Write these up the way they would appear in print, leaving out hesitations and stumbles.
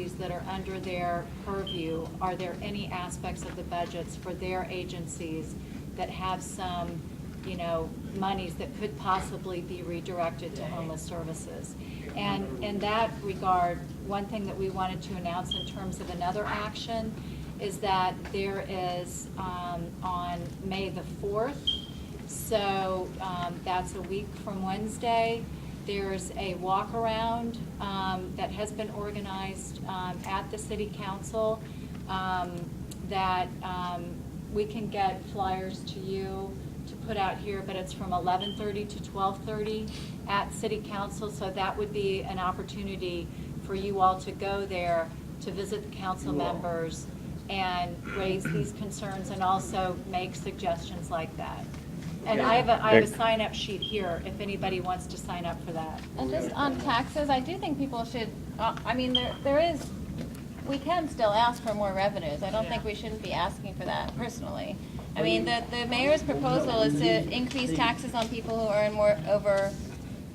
that are under their purview, are there any aspects of the budgets for their agencies that have some, monies that could possibly be redirected to homeless services? And in that regard, one thing that we wanted to announce in terms of another action is that there is on May the 4th, so that's a week from Wednesday, there's a walk around that has been organized at the City Council that we can get flyers to you to put out here, but it's from 11:30 to 12:30 at City Council, so that would be an opportunity for you all to go there to visit the council members and raise these concerns and also make suggestions like that. And I have a sign-up sheet here if anybody wants to sign up for that. And just on taxes, I do think people should, we can still ask for more revenues. I don't think we shouldn't be asking for that personally. I mean, the mayor's proposal is to increase taxes on people who earn over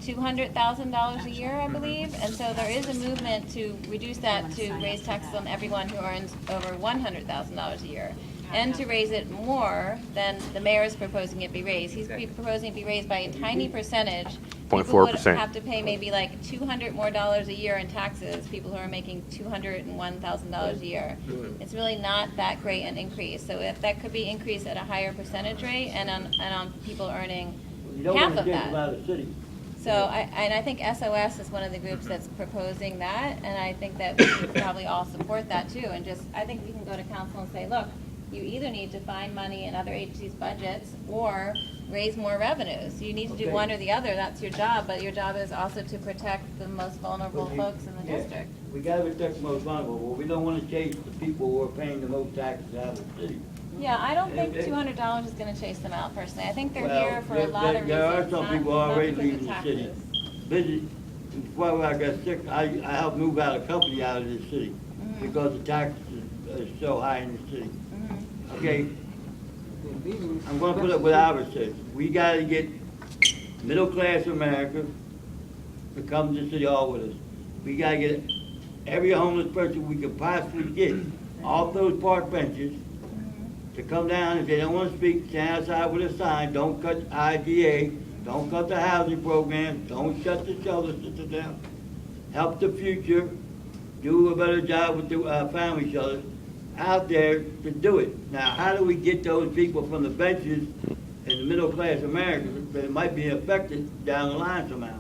$200,000 a year, I believe. And so there is a movement to reduce that to raise taxes on everyone who earns over $100,000 a year. And to raise it more than the mayor is proposing it be raised. He's proposing it be raised by a tiny percentage. 0.4%. People would have to pay maybe like $200 more a year in taxes, people who are making $201,000 a year. It's really not that great an increase. So if that could be increased at a higher percentage rate and on people earning half of that. So I think SOS is one of the groups that's proposing that, and I think that we should probably all support that too. And I think we can go to council and say, look, you either need to find money in other agencies' budgets or raise more revenues. You need to do one or the other. That's your job, but your job is also to protect the most vulnerable folks in the district. We got to protect the most vulnerable. Well, we don't want to chase the people who are paying the most taxes out of the city. Yeah, I don't think $200 is going to chase them out personally. I think they're here for a lot of reasons. There are some people already leaving the city. Taxes. Before I got sick, I helped move out a company out of this city because the taxes are so high in the city. Okay, I'm going to put up what Albert says. We got to get middle-class America to come to City Hall with us. We got to get every homeless person we can possibly get off those park benches to come down. If they don't want to speak, stand outside with a sign. Don't cut IDA. Don't cut the housing program. Don't shut the shelter system down. Help the future. Do a better job with the family shelters out there to do it. Now, how do we get those people from the benches in the middle class America that might be affected down the line somehow?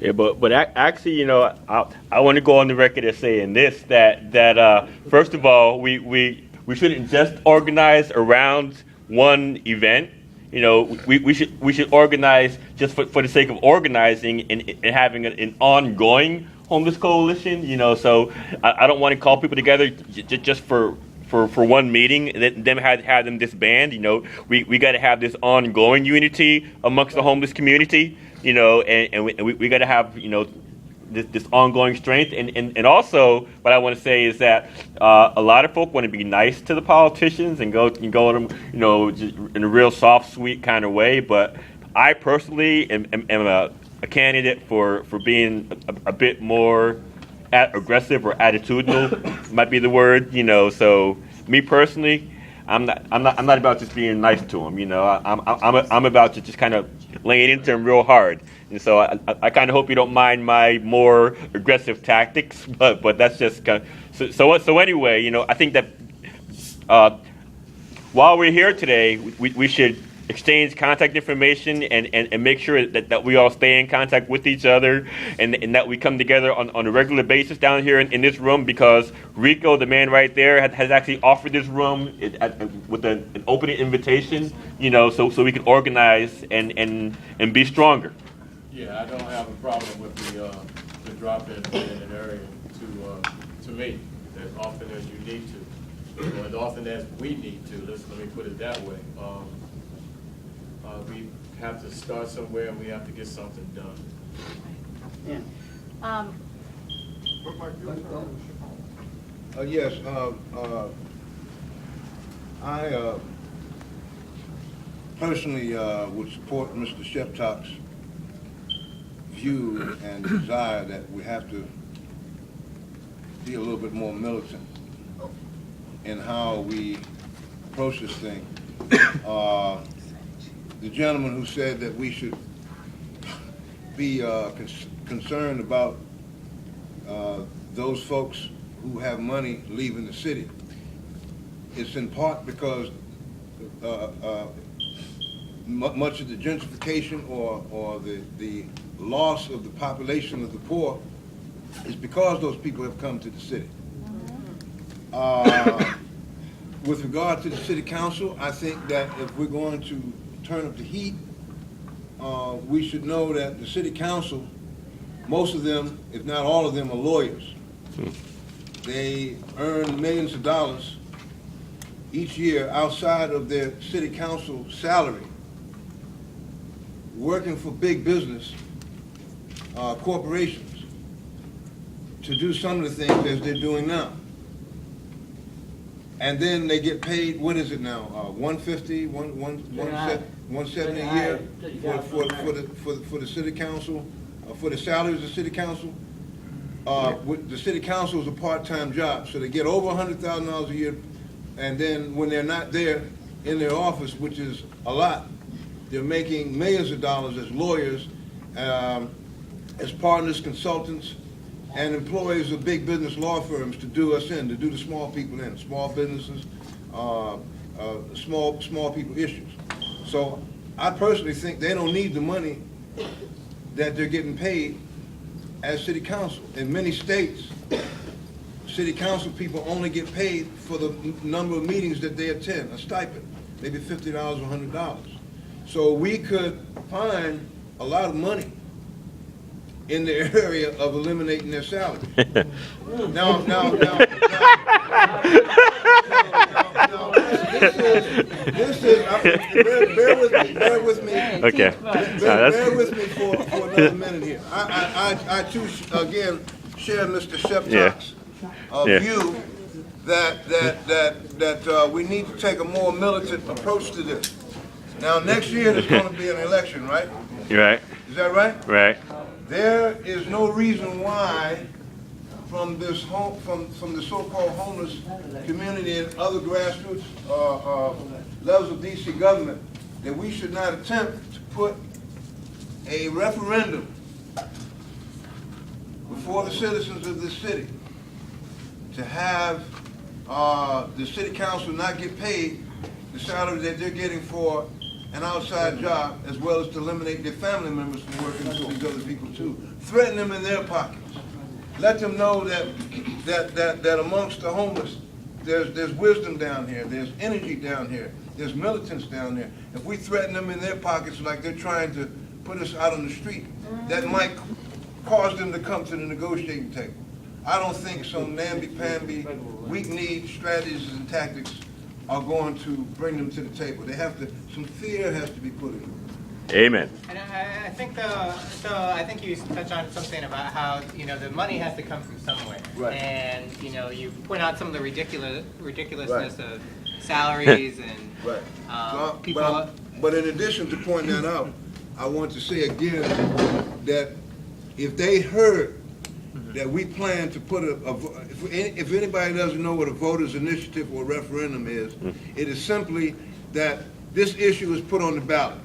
Yeah, but actually, I want to go on the record as saying this, that first of all, we shouldn't just organize around one event. We should organize just for the sake of organizing and having an ongoing homeless coalition. So I don't want to call people together just for one meeting and then have them disband. We got to have this ongoing unity amongst the homeless community. And we got to have this ongoing strength. And also, what I want to say is that a lot of folk want to be nice to the politicians and go to them, just in a real soft, sweet kind of way. But I personally am a candidate for being a bit more aggressive or attitudinal might be the word. So me personally, I'm not about just being nice to them. I'm about to just kind of laying into them real hard. And so I kind of hope you don't mind my more aggressive tactics, but that's just kind of, so anyway, I think that while we're here today, we should exchange contact information and make sure that we all stay in contact with each other and that we come together on a regular basis down here in this room, because Rico, the man right there, has actually offered this room with an open invitation, so we can organize and be stronger. Yeah, I don't have a problem with the drop-in in an area to meet as often as you need to, or as often as we need to. Let me put it that way. We have to start somewhere and we have to get something done. Yeah. Yes, I personally would support Mr. Sheptock's view and desire that we have to be a little bit more militant in how we approach this thing. The gentleman who said that we should be concerned about those folks who have money leaving the city, it's in part because much of the gentrification or the loss of the population of the poor is because those people have come to the city. With regard to the city council, I think that if we're going to turn up the heat, we should know that the city council, most of them, if not all of them, are lawyers. They earn millions of dollars each year outside of their city council salary, working for big business corporations to do some of the things as they're doing now. And then they get paid, what is it now, $150, $170 a year for the city council, for the salaries of the city council. The city council is a part-time job, so they get over $100,000 a year, and then when they're not there in their office, which is a lot, they're making millions of dollars as lawyers, as partners, consultants, and employees of big business law firms to do us in, to do the small people in, small businesses, small people issues. So I personally think they don't need the money that they're getting paid as city council. In many states, city council people only get paid for the number of meetings that they attend, a stipend, maybe $50 or $100. So we could find a lot of money in the area of eliminating their salary. Now, this is, bear with me. Okay. Bear with me for another minute here. I too, again, share Mr. Sheptock's view that we need to take a more militant approach to this. Now, next year there's going to be an election, right? You're right. Is that right? Right. There is no reason why from this from the so-called homeless community and other grassroots levels of DC government that we should not attempt to put a referendum before the citizens of this city to have the city council not get paid the salary that they're getting for an outside job, as well as to eliminate their family members from working for these other people too. Threaten them in their pockets. Let them know that amongst the homeless, there's wisdom down here, there's energy down here, there's militants down there. If we threaten them in their pockets like they're trying to put us out on the street, that might cause them to come to the negotiating table. I don't think some namby-pamby, weak-kneed strategies and tactics are going to bring them to the table. They have to, some fear has to be put in them. Amen. And I think I think you touched on something about how the money has to come from somewhere. Right. And you point out some of the ridiculousness of salaries and Right. people. But in addition to pointing that out, I want to say again that if they heard that we plan to put if anybody doesn't know what a voters initiative or referendum is, it is simply that this issue is put on the ballot.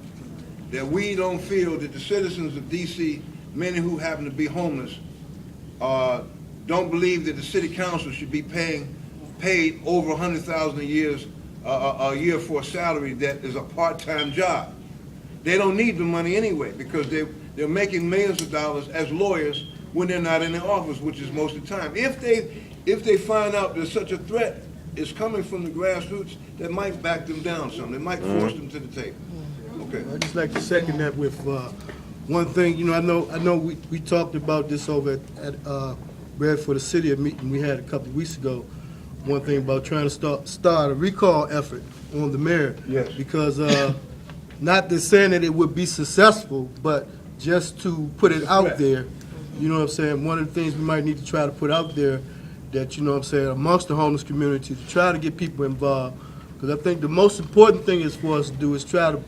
That we don't feel that the citizens of DC, many who happen to be homeless, don't believe that the city council should be paid over $100,000 a year for a salary that is a part-time job. They don't need the money anyway because they're making millions of dollars as lawyers when they're not in the office, which is most of the time. If they find out that such a threat is coming from the grassroots, that might back them down some. They might force them to the table. Okay. I'd just like to second that with one thing. I know we talked about this over at Bread for the City, a meeting we had a couple of weeks ago. One thing about trying to start a recall effort on the mayor. Yes. Because not to saying that it would be successful, but just to put it out there. You know what I'm saying? One of the things we might need to try to put out there that, amongst the homeless community to try to get people involved. Because I think the most important thing is for us to do is try to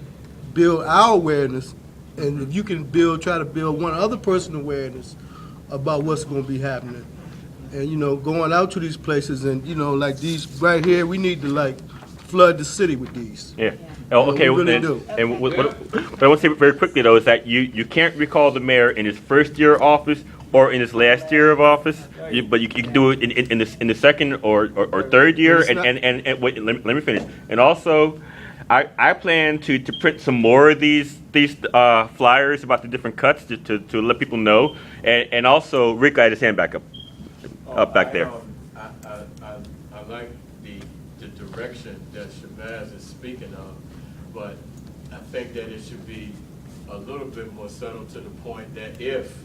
build our awareness. And if you can try to build one other person's awareness about what's going to be happening, And, you know, going out to these places and, you know, like these right here, we need to like flood the city with these. Yeah. Oh, okay. we really and do. and what I want to say very quickly though is that you can't recall the mayor in his first year of office or in his last year of office, but you can do it in the second or third year. It's not- And wait, let me finish. And also, I plan to print some more of these flyers about the different cuts to let people know. And also, Rick got his hand back up back there. I like the direction that Shabazz is speaking of, but I think that it should be a little bit more subtle to the point that if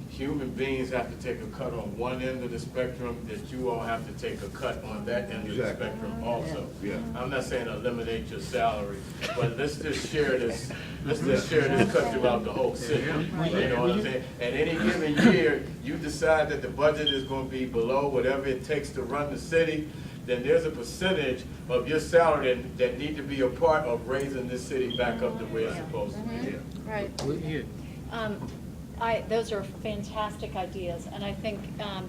human beings have to take a cut on one end of the spectrum, that you all have to take a cut on that end of the Exactly. spectrum also. Yeah. I'm not saying eliminate your salary, but let's just share this cut throughout the whole city. You know what I'm saying? At any given year, you decide that the budget is gonna be below whatever it takes to run the city, then there's a percentage of your salary that need to be a part of raising this city back up to where it's supposed to be. Right. Those are fantastic ideas, and I think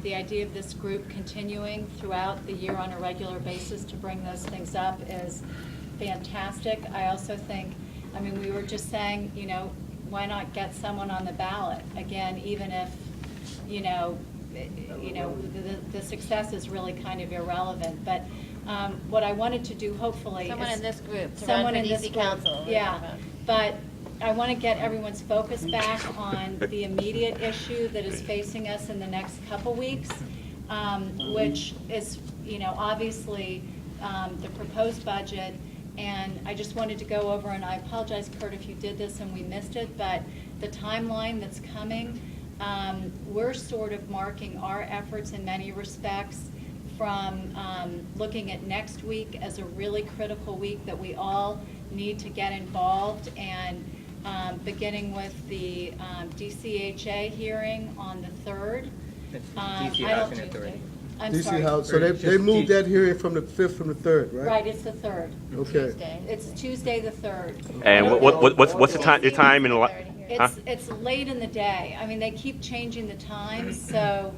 the idea of this group continuing throughout the year on a regular basis to bring those things up is fantastic. I also think, I mean, we were just saying, you know, why not get someone on the ballot? Again, even if, the success is really kind of irrelevant, but what I wanted to do hopefully is. Someone in this group to Someone run for in this DC group, council. yeah, but I want to get everyone's focus back on the immediate issue that is facing us in the next couple weeks, which is, obviously, the proposed budget. And I just wanted to go over, and I apologize, Kurt, if you did this and we missed it, but the timeline that's coming, we're sort of marking our efforts in many respects from looking at next week as a really critical week that we all need to get involved, and beginning with the DCHA hearing on the 3rd. DC Housing Authority. I'm DC sorry. House, so they moved that hearing from the 5th from the 3rd, right? Right, it's the 3rd. Okay. Tuesday. It's Tuesday the 3rd. And what's the time and huh? It's late in the day. I mean, they keep changing the times, so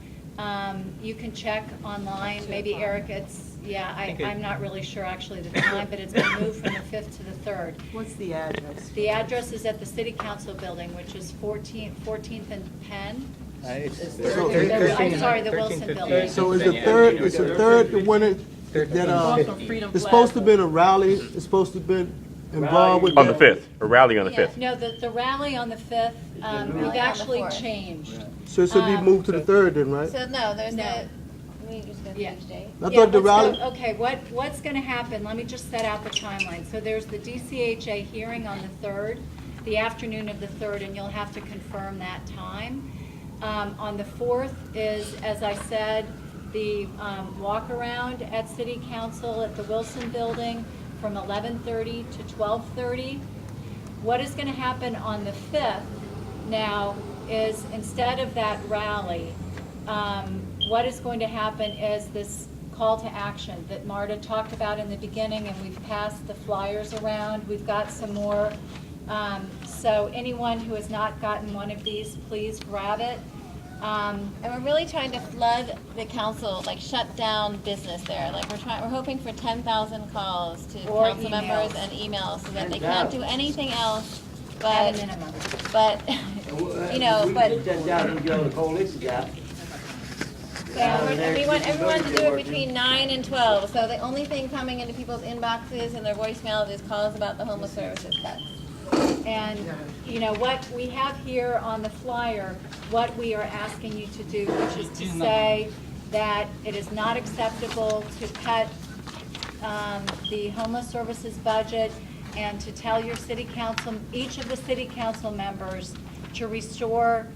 you can check online. Maybe Eric, I'm not really sure actually the time, but it's been moved from the 5th to the 3rd. What's the address? The address is at the City Council building, which is 14th and Penn. It's I'm sorry, the Wilson building. So is the 3rd, the one that, it's supposed to have been a rally, it's supposed to have been involved with. On the 5th, a rally on the 5th. No, the rally on the 5th, we've actually changed. So it should be moved to the 3rd then, right? So no, there's No. no, we just go Yeah. Tuesday. I thought the rally, Okay, what's gonna happen, let me just set out the timeline. So there's the DCHA hearing on the 3rd, the afternoon of the 3rd, and you'll have to confirm that time. On the 4th is, as I said, the walk-around at City Council at the Wilson Building from 11:30 to 12:30. What is gonna happen on the 5th now is, instead of that rally, what is going to happen is this call to action that Marta talked about in the beginning, and we've passed the flyers around. We've got some more. So anyone who has not gotten one of these, please grab it. And we're really trying to flood the council, like shut down business there. Like we're hoping for 10,000 calls to Or council members emails. and emails so that they can't do anything else At but, a minimum. but, We but, can send down and go to coalition guy. and we want everyone to do it between 9 and 12. So the only thing coming into people's inboxes and their voicemails is calls about the homeless services cuts. And, what we have here on the flyer, what we are asking you to do, which is to say that it is not acceptable to cut the homeless services budget, and to tell your city council, each of the city council members, to restore,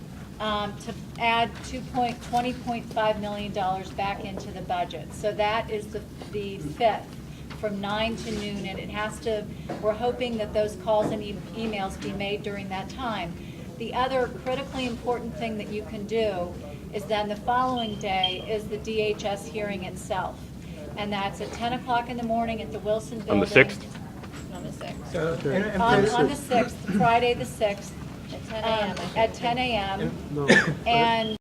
to add $20.5 million back into the budget. So that is the 5th. From 9 to noon, and we're hoping that those calls and emails be made during that time. The other critically important thing that you can do is then the following day is the DHS hearing itself. And that's at 10 o'clock in the morning at the Wilson Building. On the 6th? On the 6th. So, On the 6th, Friday the 6th. At 10 a.m. At 10 a.m. no. And